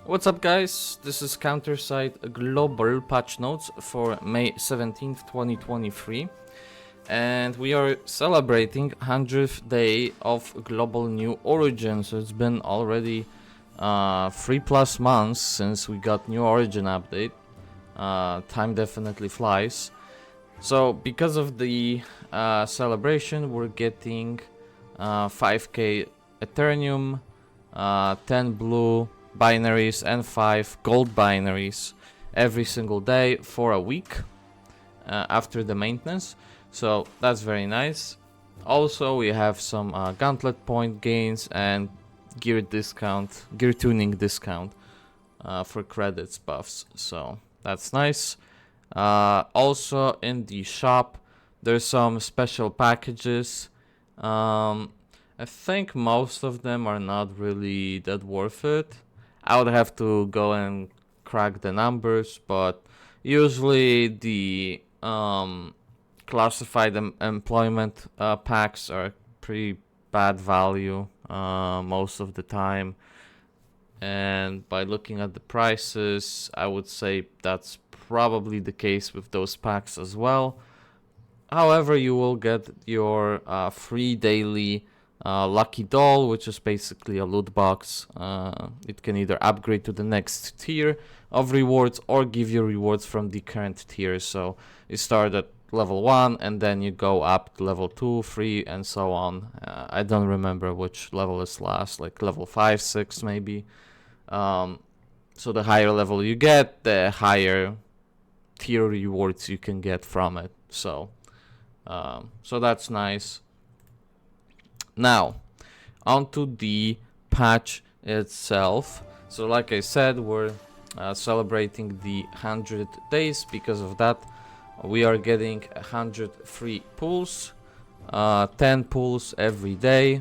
What's up, guys? This is Counterside Global Patch Notes for May 17th, 2023, and we are celebrating 100th day of Global New Origin. So it's been already 3+ months since we got New Origin update. Time definitely flies. So because of the celebration, we're getting 5k Ethereum, 10 blue binaries and 5 gold binaries every single day for a week after the maintenance, so that's very nice. Also, we have some gauntlet point gains and gear tuning discount for credits buffs, so that's nice. Also in the shop there's some special packages. I think most of them are not really that worth it. I would have to go and crack the numbers, but usually the classified employment packs are pretty bad value most of the time. And by looking at the prices, I would say that's probably the case with those packs as well. However, you will get your free daily Lucky Doll, which is basically a loot box. It can either upgrade to the next tier of rewards or give you rewards from the current tier. So you start at level 1 and then you go up to level 2, 3 and so on. I don't remember which level is last, like level 5, 6 maybe. So the higher level you get, the higher tier rewards you can get from it. So that's nice. Now, onto the patch itself. So like I said, we're celebrating the 100 days. Because of that, we are getting 100 free pulls, 10 pulls every day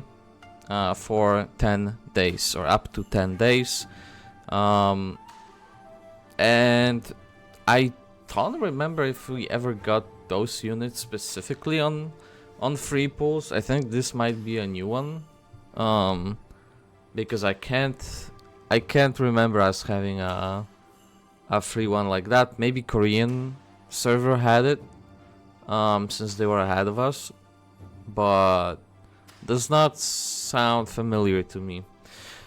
for 10 days or up to 10 days. And I don't remember if we ever got those units specifically on free pulls. I think this might be a new one, because I can't remember us having a free one like that. Maybe Korean server had it, since they were ahead of us, but does not sound familiar to me.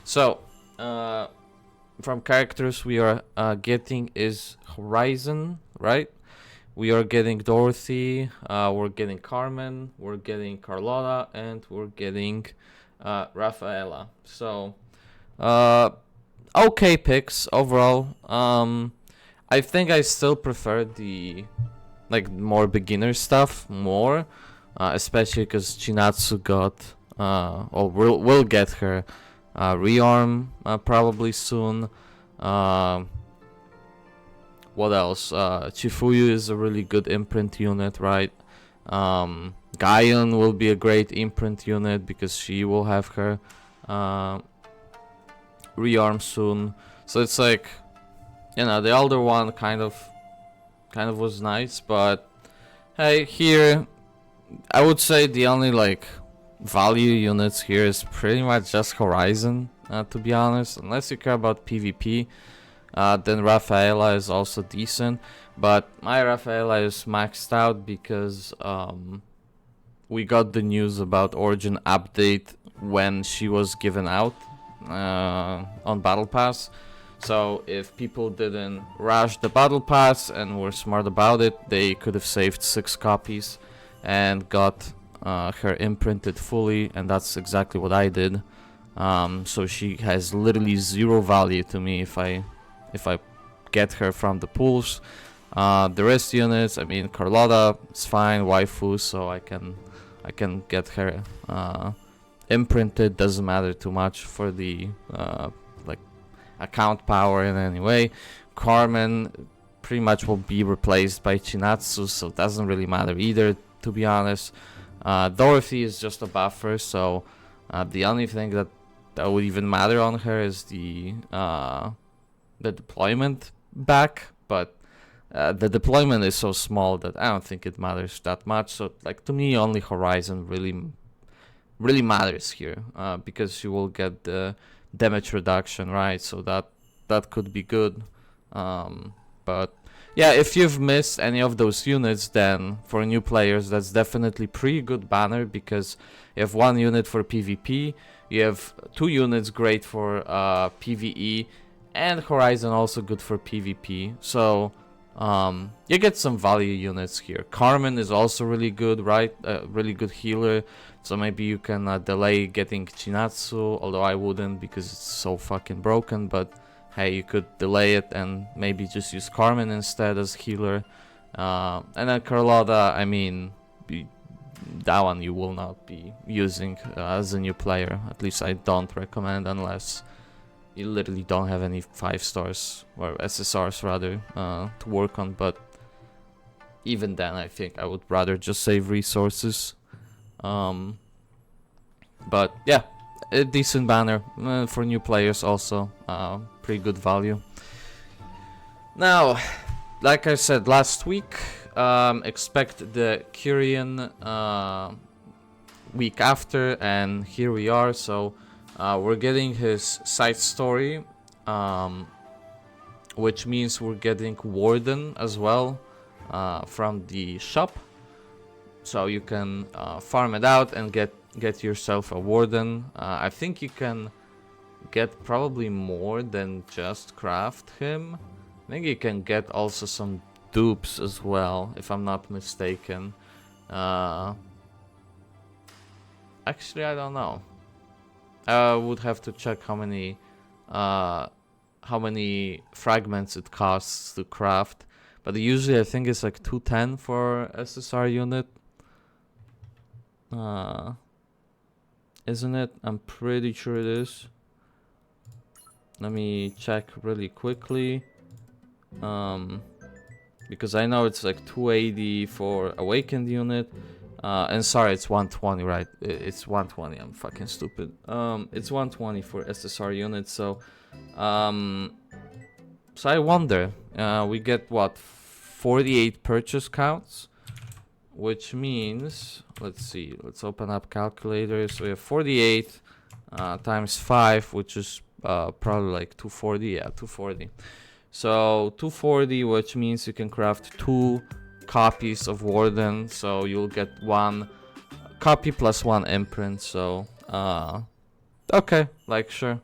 So from characters we are getting is Horizon, right? We are getting Dorothy, we're getting Carmen, we're getting Carlotta, and we're getting Rafaela. So, okay picks overall. I think I still prefer the more beginner stuff more, especially because Chinatsu got, or will get her rearm probably soon. What else? Chifuyu is a really good imprint unit, right? Gaion will be a great imprint unit because she will have her rearm soon. So it's like, the older one kind of was nice, but hey, here I would say the only value units here is pretty much just Horizon, to be honest, unless you care about PvP. Then Rafaela is also decent, but my Rafaela is maxed out because we got the news about Origin update when she was given out on Battle Pass. So if people didn't rush the Battle Pass and were smart about it, they could have saved 6 copies and got her imprinted fully, and that's exactly what I did. So she has literally 0 value to me if I get her from the pools. The rest units, I mean, Carlotta is fine, waifu, so I can get her imprinted. Doesn't matter too much for the account power in any way. Carmen pretty much will be replaced by Chinatsu, so it doesn't really matter either, to be honest. Dorothy is just a buffer, so the only thing that would even matter on her is the deployment back, but the deployment is so small that I don't think it matters that much. So to me, only Horizon really matters here, because you will get the damage reduction, right? So that that could be good. But yeah, if you've missed any of those units, then for new players, that's definitely pretty good banner, because you have 1 unit for PvP, you have 2 units great for PvE, and Horizon also good for PvP. So you get some value units here. Carmen is also really good, right? Really good healer. So maybe you can delay getting Chinatsu, although I wouldn't because it's so fucking broken. But hey, you could delay it and maybe just use Carmen instead as healer. And then Carlotta, I mean, that one you will not be using as a new player. At least I don't recommend, unless you literally don't have any 5 stars, or SSRs rather, to work on. But even then, I think I would rather just save resources. But yeah, a decent banner for new players also. Pretty good value. Now, like I said last week, expect the Curian week after, and here we are. So we're getting his side story, which means we're getting Warden as well from the shop. So you can farm it out and get yourself a Warden. I think you can get probably more than just craft him. I think you can get also some dupes as well, if I'm not mistaken. Actually, I don't know. I would have to check how many fragments it costs to craft. But usually I think it's like 210 for SSR unit. Isn't it? I'm pretty sure it is. Let me check really quickly. Because I know it's like 280 for awakened unit. And sorry, it's 120, right? It's 120. I'm fucking stupid. It's 120 for SSR units. So I wonder. We get what, 48 purchase counts, which means, let's see. Let's open up calculator. So we have 48 times 5, which is probably like 240. Yeah, 240. So 240, which means you can craft 2 copies of Warden, so you'll get 1 copy plus 1 imprint. So okay, like sure,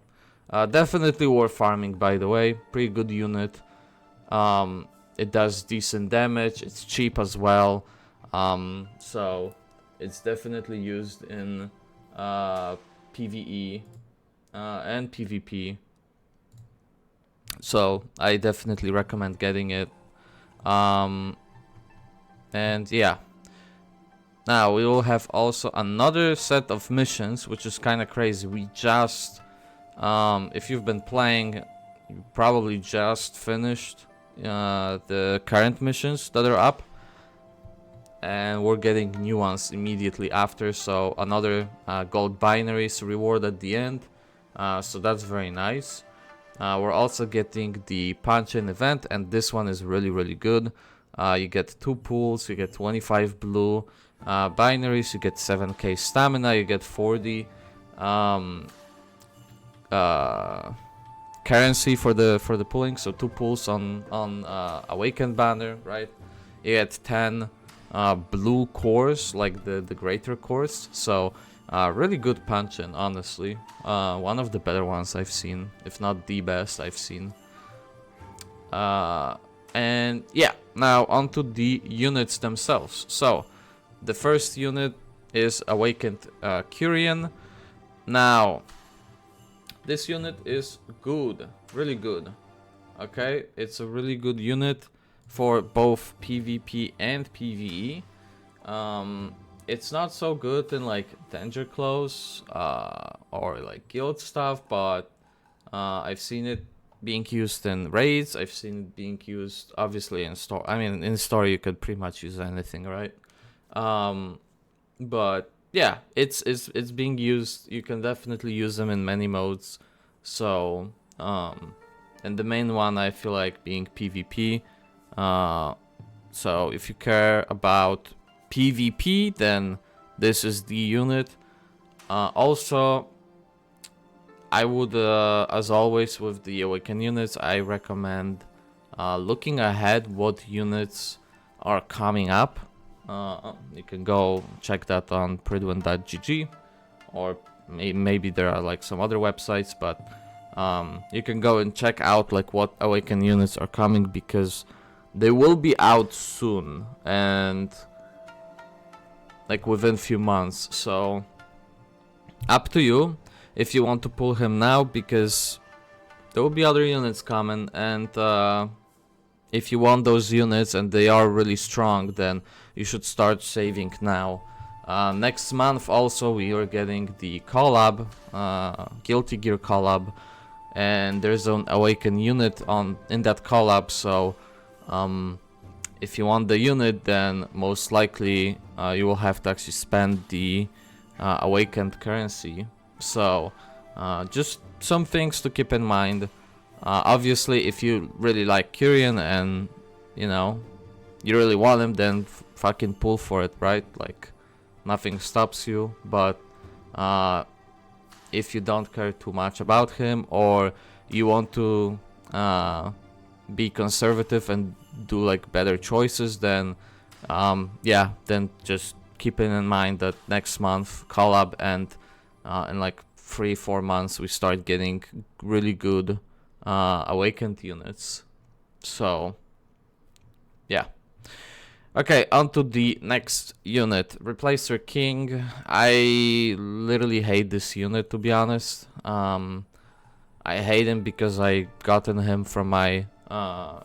definitely worth farming, by the way. Pretty good unit. It does decent damage, it's cheap as well, so it's definitely used in PvE and PvP, so I definitely recommend getting it. And yeah, now we will have also another set of missions, which is kind of crazy. We just, if you've been playing, you probably just finished the current missions that are up, and we're getting new ones immediately after. So another gold binaries reward at the end, so that's very nice. We're also getting the punch-in event, and this one is really good. You get 2 pools, you get 25 blue binaries, you get 7k stamina, you get 40 currency for the pulling. So 2 pulls on awakened banner, right? You get 10 blue cores, like the greater cores. So really good punch-in, honestly. One of the better ones I've seen, if not the best I've seen. And yeah, now onto the units themselves. So the first unit is awakened Curian. Now this unit is good, really good. Okay, it's a really good unit for both PvP and PvE. It's not so good in like danger close or like guild stuff, but I've seen it being used in raids. I've seen it being used obviously in store. I mean, in story you could pretty much use anything, right? But yeah, it's being used. You can definitely use them in many modes. So and the main one I feel like being PvP. So if you care about PvP, then this is the unit. Also, I would, as always with the Awaken units, I recommend looking ahead what units are coming up. You can go check that on pridwin.gg, or maybe there are like some other websites, but you can go and check out like what Awaken units are coming, because they will be out soon and like within few months. So up to you if you want to pull him now, because there will be other units coming, and if you want those units and they are really strong, then you should start saving now. Next month also we are getting the collab, Guilty Gear collab, and there's an Awaken unit in that collab, so if you want the unit, then most likely you will have to actually spend the awakened currency. So just some things to keep in mind. Obviously, if you really like Curian and you know you really want him, then fucking pull for it, right? Like nothing stops you. But if you don't care too much about him, or you want to be conservative and do like better choices, then yeah, then just keeping in mind that next month collab, and in like 3-4 months we start getting really good awakened units. So yeah. Okay, on to the next unit, Replacer King. I literally hate this unit, to be honest. I hate him because I gotten him from my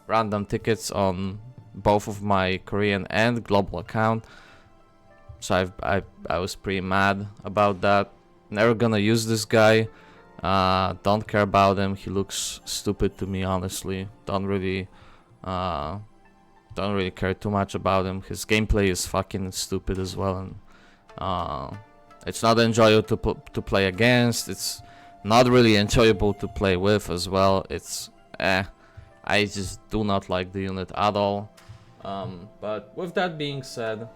random tickets on both of my Korean and global account. So I was pretty mad about that. Never gonna use this guy. Don't care about him. He looks stupid to me, honestly. Don't really care too much about him. His gameplay is fucking stupid as well, and it's not enjoyable to play against. It's not really enjoyable to play with as well. It's I just do not like the unit at all. But with that being said,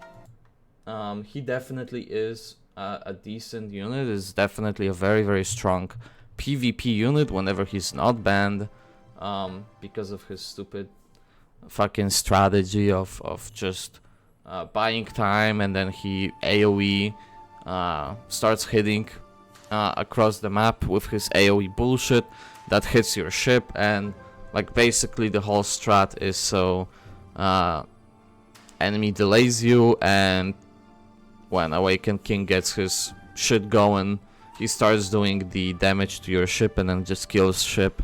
he definitely is a decent unit. Is definitely a very, very strong PvP unit whenever he's not banned, because of his stupid fucking strategy of just buying time, and then he AoE starts hitting across the map with his AoE bullshit that hits your ship, and like basically the whole strat is so enemy delays you, and when Awakened King gets his shit going, he starts doing the damage to your ship and then just kills ship,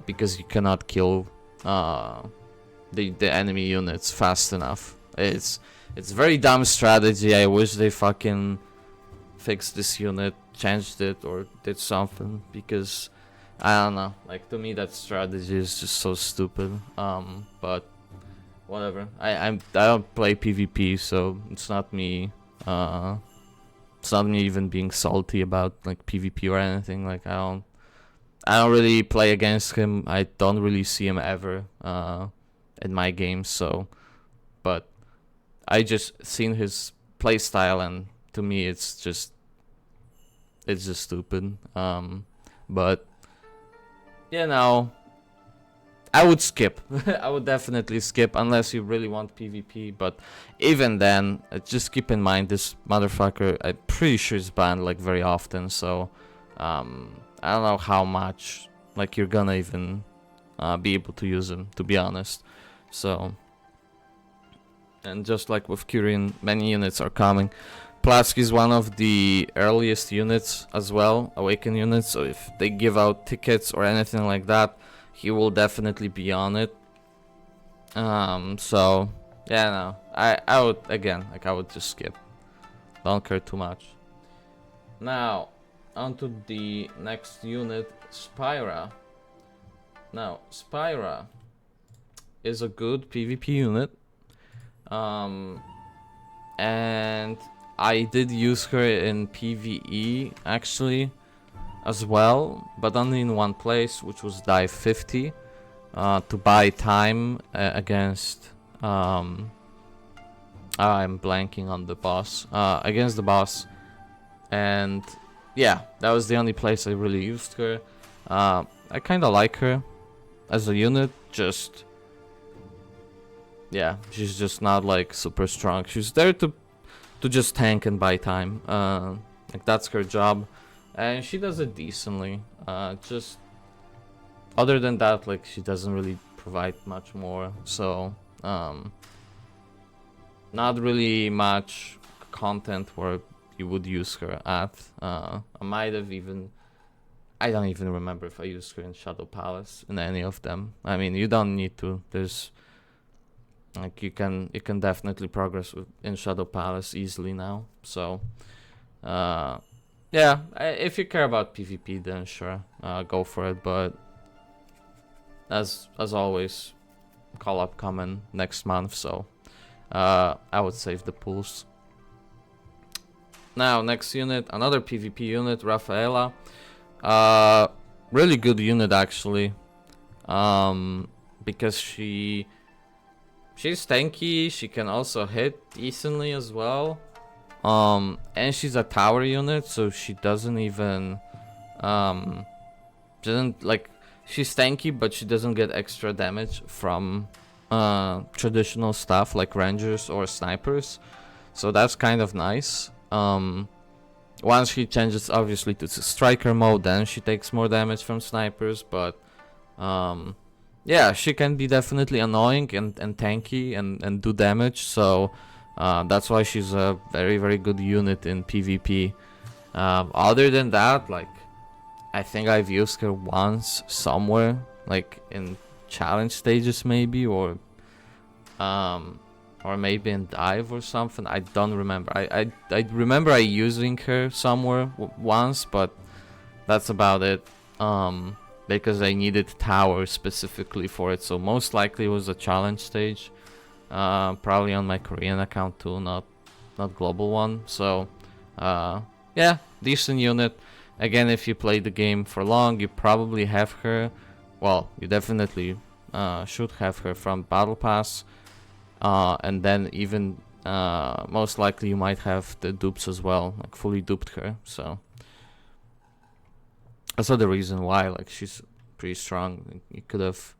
because you cannot kill the enemy units fast enough. It's very dumb strategy. I wish they fucking fixed this unit, changed it, or did something, because I don't know, like to me that strategy is just so stupid. But whatever. I don't play PvP, so it's not me. It's not me even being salty about like PvP or anything. Like I don't really play against him. I don't really see him ever in my games. So, but I just seen his playstyle, and to me it's just stupid. But you know, I would skip. I would definitely skip unless you really want PvP. But even then, just keep in mind this motherfucker, I'm pretty sure is banned like very often. So I don't know how much like you're gonna even be able to use him, to be honest. So, and just like with Curian, many units are coming. Platsky is one of the earliest units as well, Awaken units. So if they give out tickets or anything like that, he will definitely be on it. So yeah, no, I would, again, like I would just skip. Don't care too much. Now on to the next unit, Spyra. Now Spyra is a good PvP unit, and I did use her in PvE actually as well, but only in one place, which was dive 50, to buy time against I'm blanking on the boss, against the boss. And yeah, that was the only place I really used her. I kind of like her as a unit, just yeah, she's just not like super strong. She's there to just tank and buy time. Like that's her job, and she does it decently. Just other than that, like she doesn't really provide much more. So not really much content where you would use her at. I might have even. I don't even remember if I used her in Shadow Palace in any of them. I mean, you don't need to. There's like you can definitely progress in Shadow Palace easily now. So yeah, if you care about PvP, then sure, go for it. But as always, call up coming next month, so I would save the pools. Now, next unit, another PvP unit, Rafaela. Really good unit actually, because she's tanky. She can also hit decently as well. And she's a tower unit, so she doesn't even doesn't like she's tanky, but she doesn't get extra damage from traditional stuff like rangers or snipers. So that's kind of nice. Once she changes obviously to striker mode, then she takes more damage from snipers, but yeah, she can be definitely annoying and tanky and do damage, so that's why she's a very, very good unit in PvP. Other than that, like, I think I've used her once somewhere, like in challenge stages maybe, or maybe in dive or something. I don't remember. I remember I using her somewhere once, but that's about it. Because I needed tower specifically for it, so most likely it was a challenge stage. Probably on my Korean account too, not global one. So yeah, decent unit. Again, if you play the game for long, you probably have her. Well, you definitely should have her from Battle Pass. And then even most likely you might have the dupes as well, like fully duped her. So that's the reason why, like, she's pretty strong. You could have,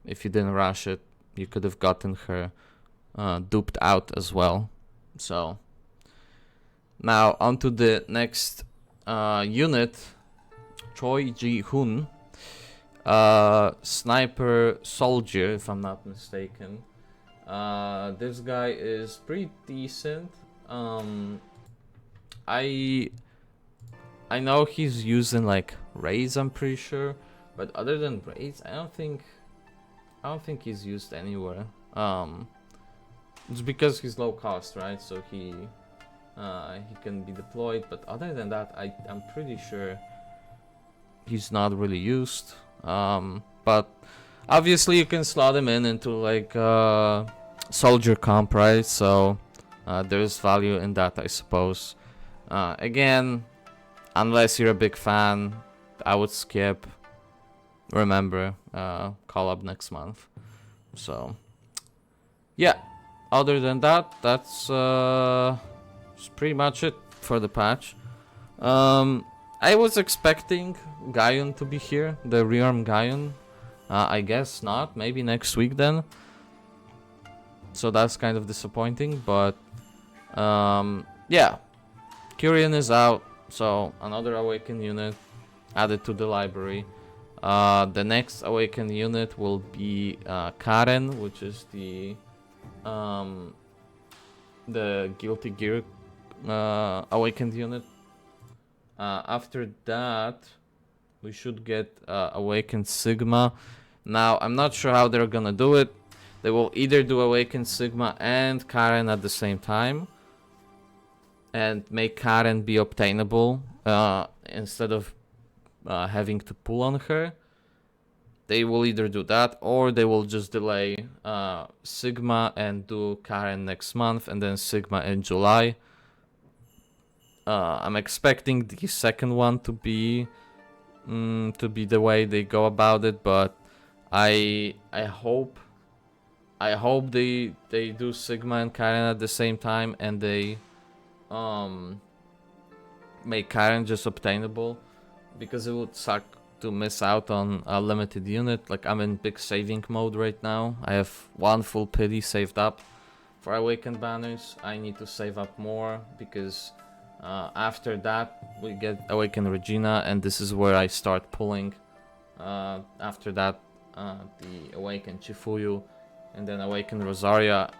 if you didn't rush it, you could have gotten her duped out as well. So now onto the next unit, Choi Ji-hoon, sniper soldier, if I'm not mistaken. This guy is pretty decent. I know he's using like raids, I'm pretty sure, but other than raids, I don't think he's used anywhere. It's because he's low cost, right? So he can be deployed, but other than that, I'm pretty sure he's not really used. But obviously you can slot him into like soldier comp, right? So there's value in that, I suppose. Again, unless you're a big fan, I would skip. Remember, call up next month. So yeah, other than that, that's pretty much it for the patch. I was expecting Gaion to be here, the rearm Gaion. I guess not, maybe next week then. So that's kind of disappointing, but yeah, Curian is out, so another Awakened unit added to the library. The next Awakened unit will be Karen, which is the Guilty Gear Awakened unit. After that, we should get Awakened Sigma. Now, I'm not sure how they're gonna do it. They will either do Awakened Sigma and Karen at the same time, and make Karen be obtainable instead of having to pull on her. They will either do that, or they will just delay Sigma and do Karen next month, and then Sigma in July. I'm expecting the second one to be the way they go about it, but I hope they do Sigma and Karen at the same time, and they make Curian just obtainable, because it would suck to miss out on a limited unit. Like, I'm in big saving mode right now. I have 1 full pity saved up for Awakened Banners. I need to save up more, because after that we get Awakened Regina, and this is where I start pulling. After that, the Awakened Chifuyu, and then Awakened Rosaria.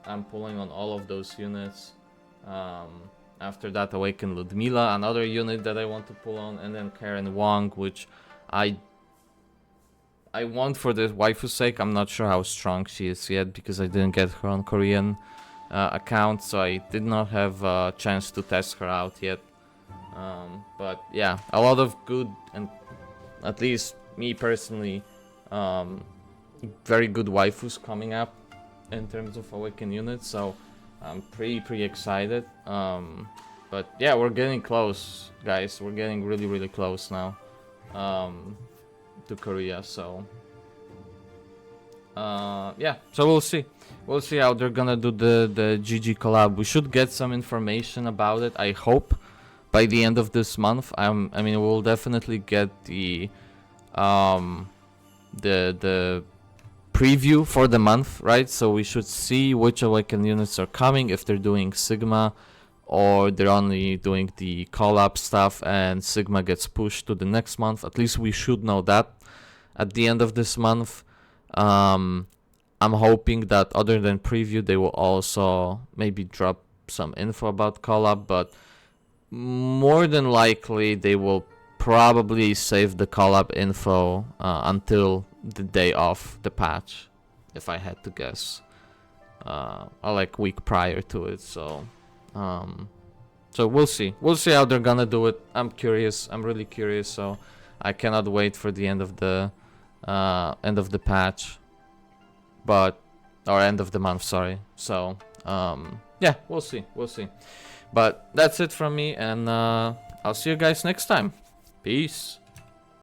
I'm pulling on all of those units. After that, Awakened Ludmila, another unit that I want to pull on, and then Karen Wong, which I want for the waifu's sake. I'm not sure how strong she is yet, because I didn't get her on Korean account, so I did not have a chance to test her out yet. But yeah, a lot of good, and at least me personally, very good waifus coming up in terms of Awakened units, so I'm pretty excited. But yeah, we're getting close, guys. We're getting really close now to Korea, so yeah, so we'll see how they're gonna do the GG collab. We should get some information about it, I hope, by the end of this month. I mean, we'll definitely get the preview for the month, right? So we should see which Awakened units are coming, if they're doing Sigma or they're only doing the collab stuff and Sigma gets pushed to the next month. At least we should know that at the end of this month. I'm hoping that other than preview, they will also maybe drop some info about collab, but more than likely they will probably save the collab info until the day of the patch, if I had to guess, or like week prior to it. So we'll see how they're gonna do it. I'm curious, I'm really curious, so I cannot wait for the end of the patch, or end of the month, sorry. So yeah, we'll see, but that's it from me, and I'll see you guys next time. Peace.